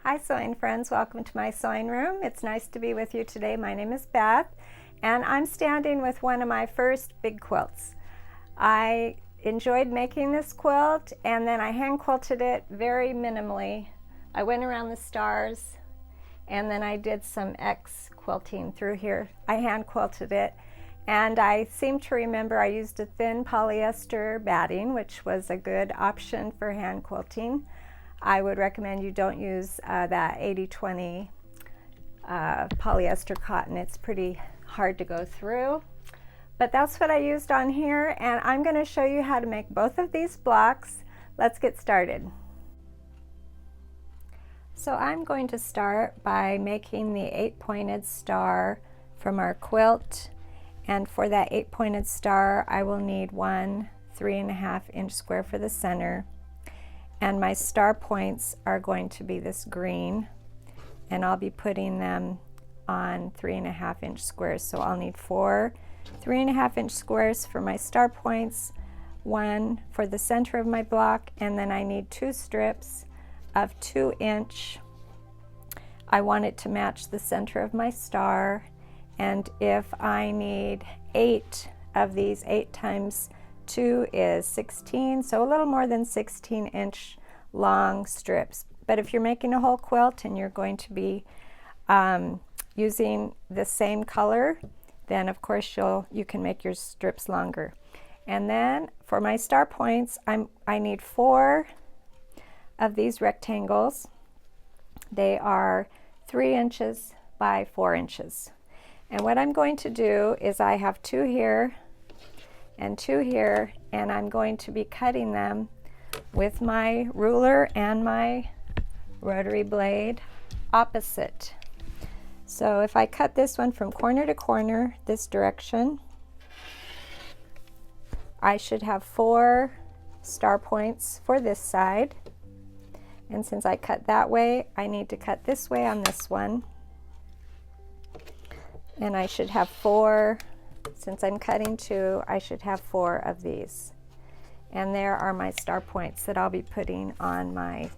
Hi sewing friends, welcome to my sewing room. It's nice to be with you today. My name is Beth and I'm standing with one of my first big quilts. I enjoyed making this quilt and then I hand quilted it very minimally. I went around the stars and then I did some X quilting through here. I hand quilted it and I seem to remember I used a thin polyester batting, which was a good option for hand quilting. I would recommend you don't use that 80-20 polyester cotton. It's pretty hard to go through. But that's what I used on here, and I'm going to show you how to make both of these blocks. Let's get started. So I'm going to start by making the 8-pointed star from our quilt, and for that 8-pointed star I will need one 3.5-inch square for the center. And my star points are going to be this green, and I'll be putting them on 3.5-inch squares. So I'll need 4 3.5-inch squares for my star points, 1 for the center of my block, and then I need 2 strips of 2-inch. I want it to match the center of my star, and if I need 8 of these, 8 times 2 is 16, so a little more than 16-inch long strips. But if you're making a whole quilt and you're going to be using the same color, then of course you can make your strips longer. And then for my star points, I need 4 of these rectangles. They are 3 inches by 4 inches. And what I'm going to do is I have 2 here and 2 here, and I'm going to be cutting them with my ruler and my rotary blade opposite. So if I cut this one from corner to corner this direction, I should have 4 star points for this side, and since I cut that way, I need to cut this way on this one, and I should have 4. Since I'm cutting 2, I should have 4 of these. And there are my star points that I'll be putting on my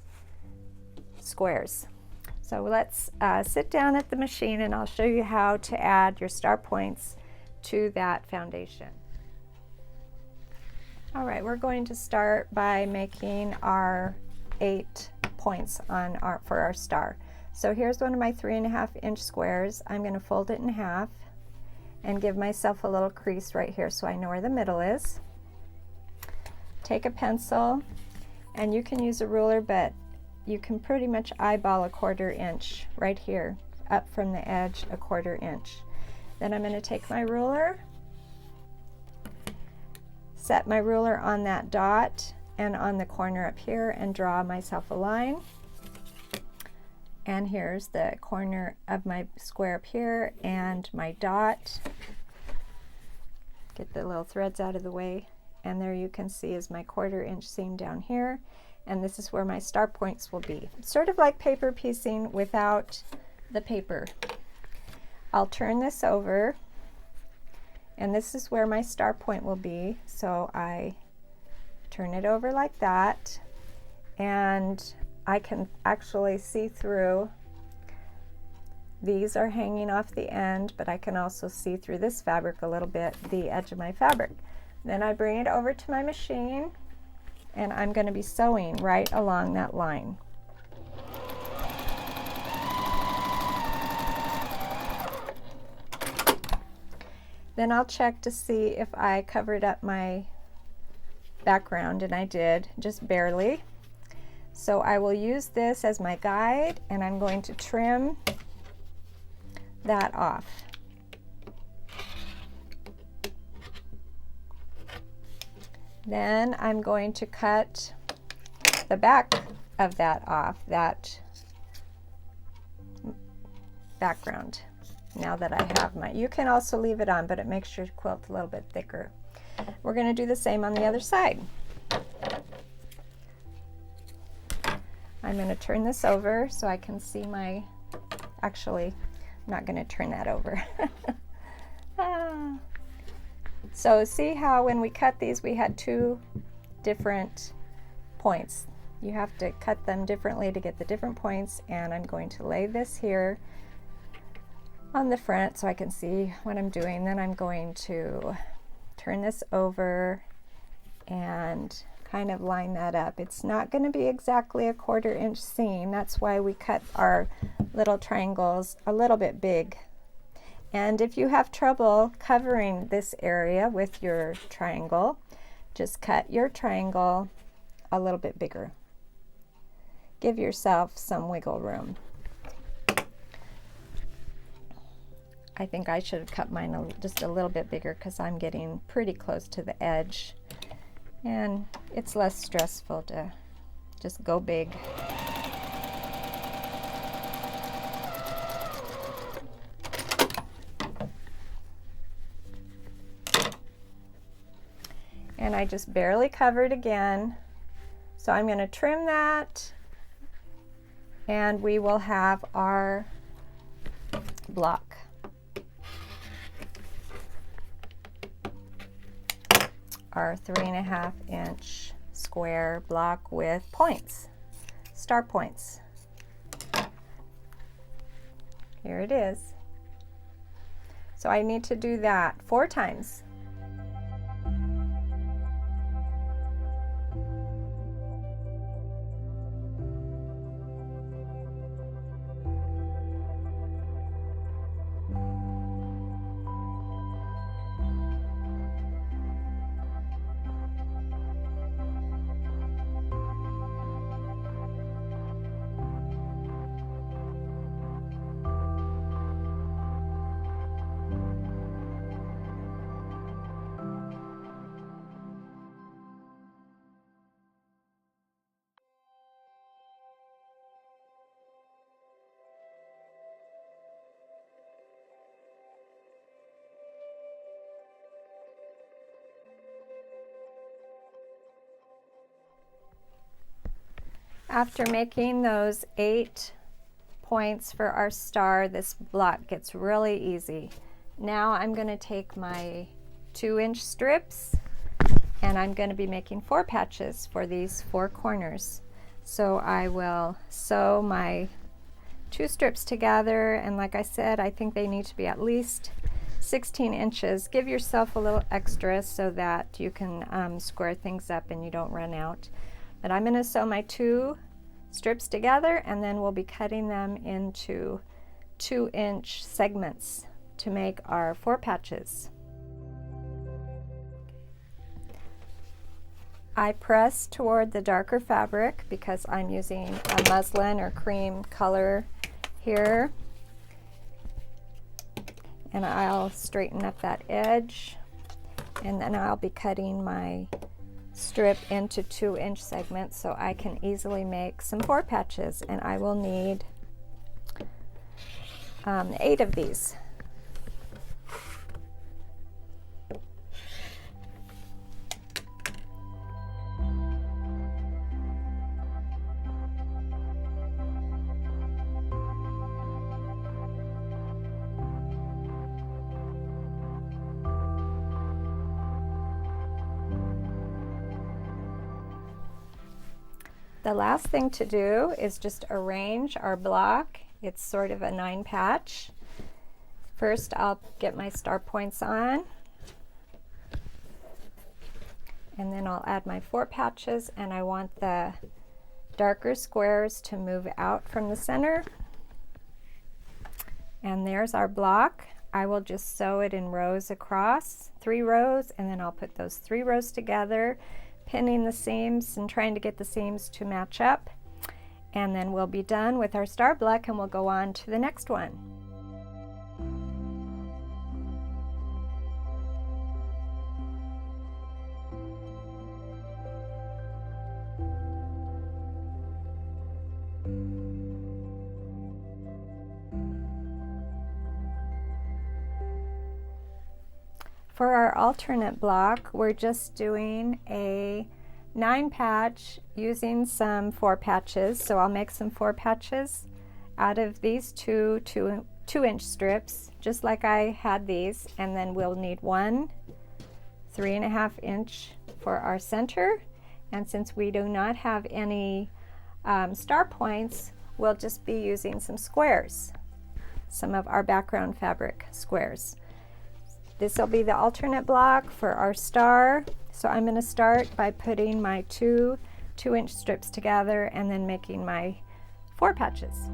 squares. So let's sit down at the machine and I'll show you how to add your star points to that foundation. All right, we're going to start by making our 8 points for our star. So here's one of my 3.5-inch squares. I'm going to fold it in half and give myself a little crease right here so I know where the middle is. Take a pencil, and you can use a ruler, but you can pretty much eyeball a 1/4 inch right here, up from the edge a 1/4 inch. Then I'm going to take my ruler, set my ruler on that dot and on the corner up here, and draw myself a line. And here's the corner of my square up here and my dot. Get the little threads out of the way, and there you can see is my 1/4 inch seam down here, and this is where my star points will be. Sort of like paper piecing without the paper. I'll turn this over, and this is where my star point will be. So I turn it over like that, and I can actually see through. These are hanging off the end, but I can also see through this fabric a little bit, the edge of my fabric. Then I bring it over to my machine, and I'm going to be sewing right along that line. Then I'll check to see if I covered up my background, and I did, just barely. So I will use this as my guide, and I'm going to trim that off. Then I'm going to cut the back of that off, that background. Now that I have you can also leave it on, but it makes your quilt a little bit thicker. We're going to do the same on the other side. I'm going to turn this over so I can see actually, I'm not going to turn that over. So see how when we cut these we had 2 different points. You have to cut them differently to get the different points, and I'm going to lay this here on the front so I can see what I'm doing. Then I'm going to turn this over and kind of line that up. It's not going to be exactly a 1/4 inch seam. That's why we cut our little triangles a little bit big. And if you have trouble covering this area with your triangle, just cut your triangle a little bit bigger. Give yourself some wiggle room. I think I should have cut mine just a little bit bigger because I'm getting pretty close to the edge. And it's less stressful to just go big. And I just barely covered again. So I'm going to trim that, and we will have our block. Our 3.5 inch square block with points, star points. Here it is. So I need to do that 4 times. After making those 8 points for our star, this block gets really easy. Now I'm going to take my 2-inch strips, and I'm going to be making 4 patches for these 4 corners. So I will sew my 2 strips together, and like I said, I think they need to be at least 16 inches. Give yourself a little extra so that you can square things up and you don't run out. But I'm going to sew my 2 strips together, and then we'll be cutting them into 2-inch segments to make our 4 patches. I press toward the darker fabric because I'm using a muslin or cream color here, and I'll straighten up that edge, and then I'll be cutting my strip into 2-inch segments so I can easily make some 4 patches, and I will need 8 of these. The last thing to do is just arrange our block. It's sort of a 9 patch. First, I'll get my star points on, and then I'll add my 4 patches, and I want the darker squares to move out from the center. And there's our block. I will just sew it in rows across, 3 rows, and then I'll put those 3 rows together, pinning the seams and trying to get the seams to match up. And then we'll be done with our star block, and we'll go on to the next one. For our alternate block, we're just doing a 9 patch using some 4 patches. So I'll make some 4 patches out of these 2-inch strips, just like I had these, and then we'll need one 3.5 inch for our center, And since we do not have any star points, we'll just be using some squares, some of our background fabric squares. This will be the alternate block for our star. So I'm going to start by putting my two 2-inch strips together and then making my 4 patches.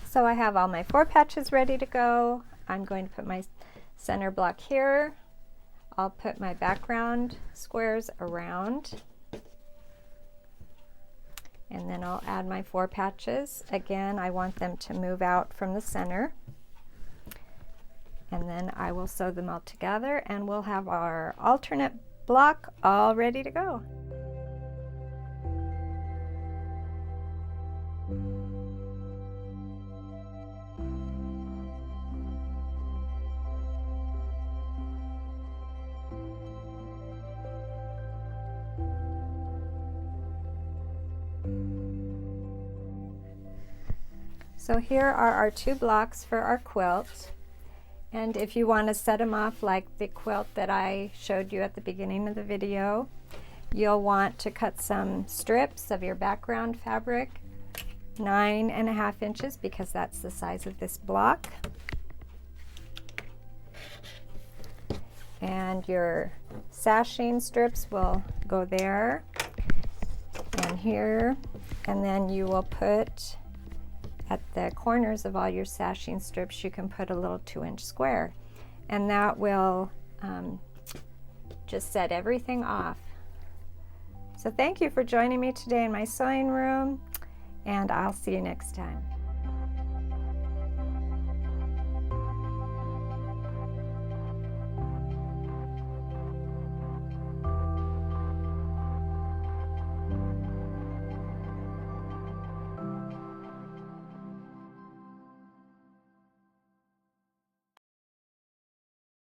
So I have all my 4 patches ready to go. I'm going to put my center block here. I'll put my background squares around. And then I'll add my 4 patches. Again, I want them to move out from the center. And then I will sew them all together and we'll have our alternate block all ready to go. So here are our 2 blocks for our quilt, and if you want to set them off like the quilt that I showed you at the beginning of the video, you'll want to cut some strips of your background fabric, 9.5 inches, because that's the size of this block. And your sashing strips will go there and here, and then you will put at the corners of all your sashing strips, you can put a little 2-inch square, and that will just set everything off. So thank you for joining me today in my sewing room, and I'll see you next time.